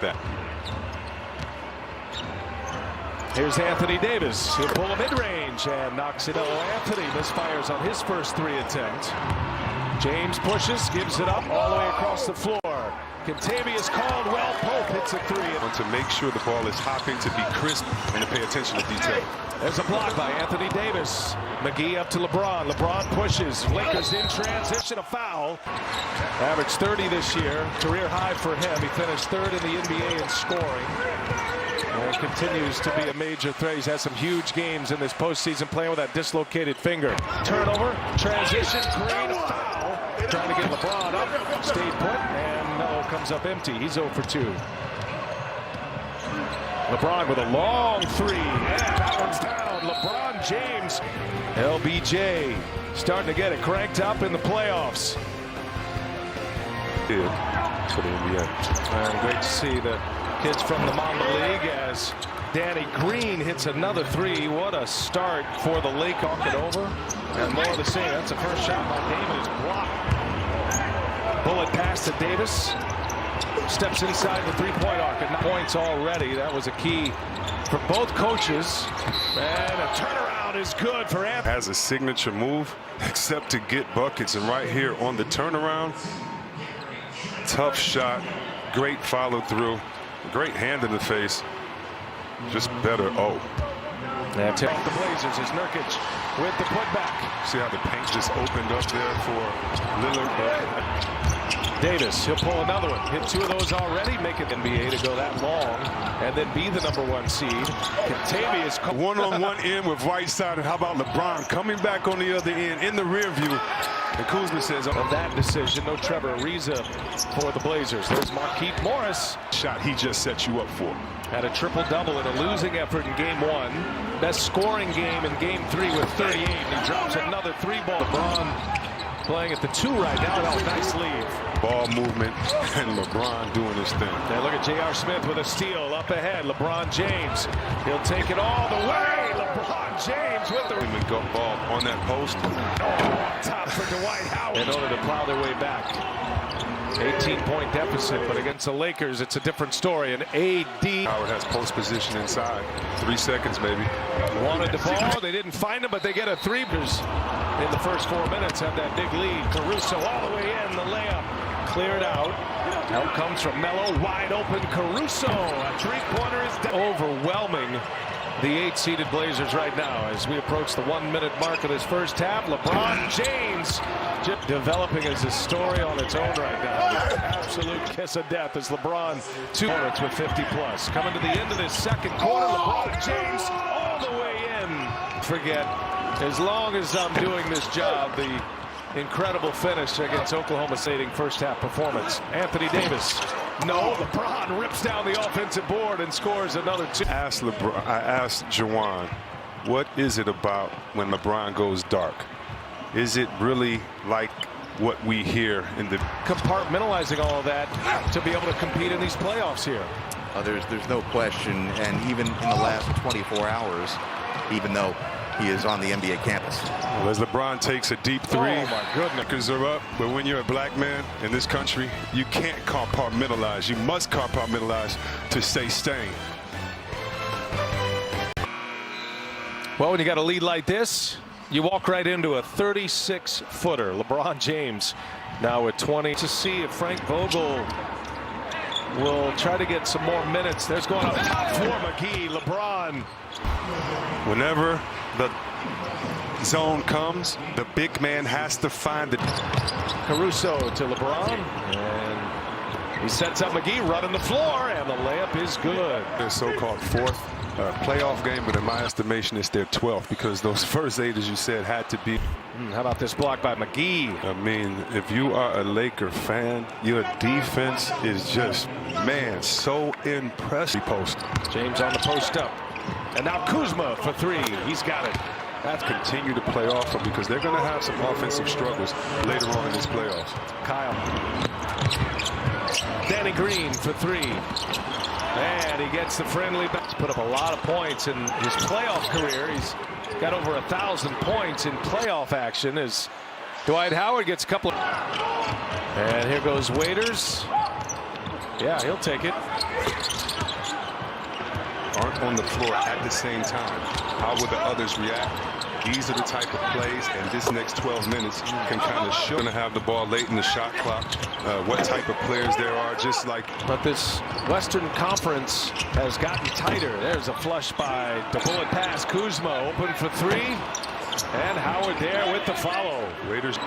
that. Here's Anthony Davis. He'll pull a mid-range and knocks it. Anthony misfires on his first 3 attempt. James pushes, gives it up all the way across the floor. Contavious Caldwell Pope hits a 3. Want to make sure the ball is hopping, to be crisp, and to pay attention to detail. There's a block by Anthony Davis. McGee up to LeBron. LeBron pushes. Lakers in transition. A foul. Averaged 30 this year. Career high for him. He finished 3rd in the NBA in scoring. And continues to be a major threat. He's had some huge games in this postseason playing with that dislocated finger. Turnover. Transition. Green. Foul. Trying to get LeBron up. Stayed put. And no, comes up empty. He's 0 for 2. LeBron with a long 3. And that one's down. LeBron James. LBJ starting to get it cranked up in the playoffs. Yeah, for the NBA. And great to see the kids from the Mamba League as Danny Green hits another 3. What a start for the Lake. Talk it over. And more of the same. That's the first shot by Davis. Blocked. Bullet pass to Davis. Steps inside the 3-point arc. And points already. That was a key for both coaches. And a turnaround is good for Anthony. Has a signature move, except to get buckets. And right here on the turnaround, tough shot. Great follow through. Great hand in the face. Just better. Oh. And take the Blazers is Nurkic with the putback. See how the paint just opened up there for Lillard. Davis, he'll pull another one. Hit 2 of those already, make it NBA to go that long, and then be the #1 seed. Contavious. One-on-one in with Whiteside, and how about LeBron coming back on the other end in the rear view. And Kuzma says of that decision, no Trevor Ariza for the Blazers. There's Markieff Morris. Shot he just set you up for. Had a triple-double in a losing effort in Game 1. Best scoring game in Game 3 with 38. And he drops another 3-ball. LeBron playing at the 2 right now. That was a nice leave. Ball movement and LeBron doing his thing. Now look at J.R. Smith with a steal up ahead. LeBron James. He'll take it all the way. LeBron James with the ball on that post. Top for Dwight Howard in order to plow their way back. 18-point deficit, but against the Lakers, it's a different story. And AD. Howard has post position inside. 3 seconds, maybe. Wanted the ball. They didn't find him, but they get a 3. In the first 4 minutes, have that big lead. Caruso all the way in. The layup cleared out. Help comes from Melo. Wide open. Caruso. A 3-pointer is down. Overwhelming the 8-seeded Blazers right now as we approach the 1-minute mark of this first half. LeBron James just developing as a story on its own right now. Absolute kiss of death as LeBron 2 minutes with 50+. Coming to the end of this second quarter, LeBron James all the way in. Forget, as long as I'm doing this job, the incredible finish against Oklahoma State first half performance. Anthony Davis. No, LeBron rips down the offensive board and scores another 2. I asked Jawan, what is it about when LeBron goes dark? Is it really like what we hear in the compartmentalizing all of that to be able to compete in these playoffs here? There's no question, and even in the last 24 hours, even though he is on the NBA campus. Well, as LeBron takes a deep 3, oh my goodness, Lakers are up. But when you're a black man in this country, you can't compartmentalize. You must compartmentalize to stay sane. Well, when you got a lead like this, you walk right into a 36-footer. LeBron James now with 20. To see if Frank Vogel will try to get some more minutes. There's going up top for McGee. LeBron. Whenever the zone comes, the big man has to find it. Caruso to LeBron. And he sets up McGee running the floor, and the layup is good. Their so-called 4th playoff game, but in my estimation, it's their 12th because those first 8, as you said, had to be. How about this block by McGee? I mean, if you are a Laker fan, your defense is just, man, so impressive. Post. James on the post up. And now Kuzma for 3. He's got it. That's continue to play off them because they're going to have some offensive struggles later on in this playoffs. Kyle. Danny Green for 3. And he gets the friendly back. He's put up a lot of points in his playoff career. He's got over 1,000 points in playoff action as Dwight Howard gets a couple of. And here goes Waiters. Yeah, he'll take it. Aren't on the floor at the same time. How will the others react? These are the type of plays, and this next 12 minutes can kind of show. Going to have the ball late in the shot clock. What type of players there are, just like. But this Western Conference has gotten tighter. There's a flush by the bullet pass. Kuzma open for three, and Howard there with the follow. Waiters.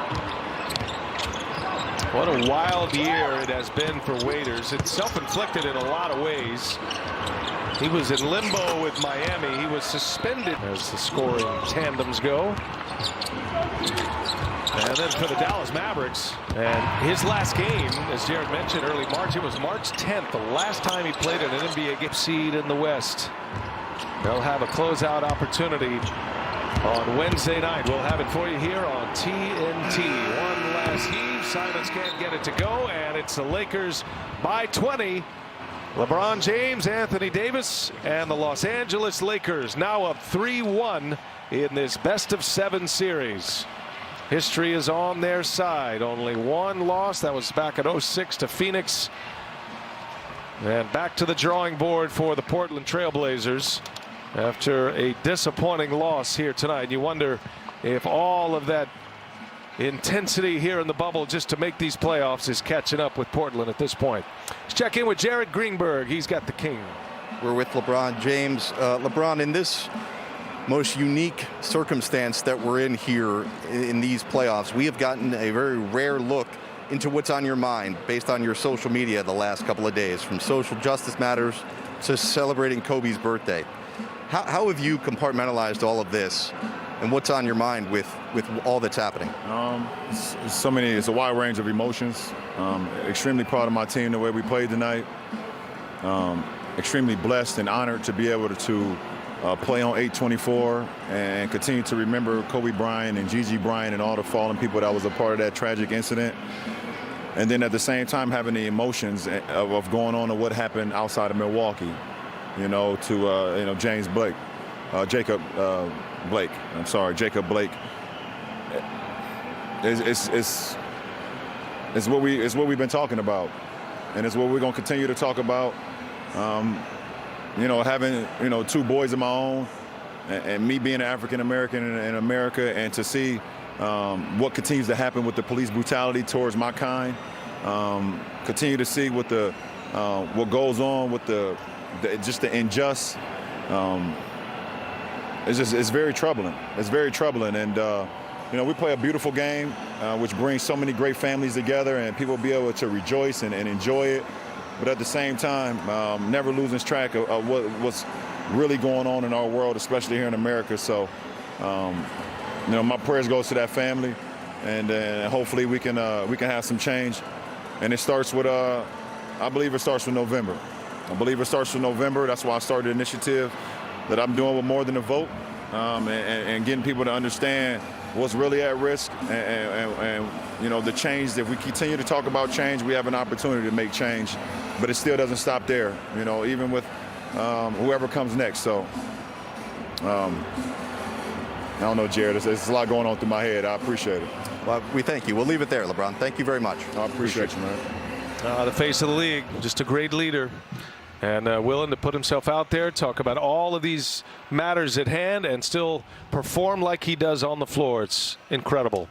What a wild year it has been for Waiters. It's self-inflicted in a lot of ways. He was in limbo with Miami. He was suspended as the scoring tandems go. And then for the Dallas Mavericks. And his last game, as Jared mentioned, early March, it was March 10th, the last time he played in an NBA game. Seed in the West. They'll have a closeout opportunity on Wednesday night. We'll have it for you here on TNT. One last heave. Simons can't get it to go, and it's the Lakers by 20. LeBron James, Anthony Davis, and the Los Angeles Lakers now up 3-1 in this best-of-7 series. History is on their side. Only one loss. That was back at 06 to Phoenix. And back to the drawing board for the Portland Trailblazers after a disappointing loss here tonight. You wonder if all of that intensity here in the bubble just to make these playoffs is catching up with Portland at this point. Let's check in with Jared Greenberg. He's got the king. We're with LeBron James. LeBron, in this most unique circumstance that we're in here in these playoffs, we have gotten a very rare look into what's on your mind based on your social media the last couple of days, from social justice matters to celebrating Kobe's birthday. How have you compartmentalized all of this, and what's on your mind with all that's happening? It's a wide range of emotions. Extremely proud of my team, the way we played tonight. Extremely blessed and honored to be able to play on 8/24 and continue to remember Kobe Bryant and Gigi Bryant and all the fallen people that was a part of that tragic incident. And then at the same time having the emotions of going on to what happened outside of Milwaukee, to James Blake, Jacob Blake. I'm sorry, Jacob Blake. It's what we've been talking about, and it's what we're going to continue to talk about. Having two boys of my own, and me being an African American in America, and to see what continues to happen with the police brutality towards my kind. Continue to see what goes on with the unjust. It's very troubling. It's very troubling, and we play a beautiful game, which brings so many great families together, and people be able to rejoice and enjoy it. But at the same time, never losing track of what's really going on in our world, especially here in America. So, my prayers goes to that family, and hopefully we can have some change. And it starts with, I believe it starts with November. That's why I started an initiative that I'm doing with More Than a Vote, and getting people to understand what's really at risk, and the change. If we continue to talk about change, we have an opportunity to make change, but it still doesn't stop there, even with whoever comes next. So I don't know, Jared, there's a lot going on through my head. I appreciate it. Well, we thank you. We'll leave it there, LeBron. Thank you very much. I appreciate you, man. The face of the league, just a great leader, and willing to put himself out there, talk about all of these matters at hand, and still perform like he does on the floor. It's incredible.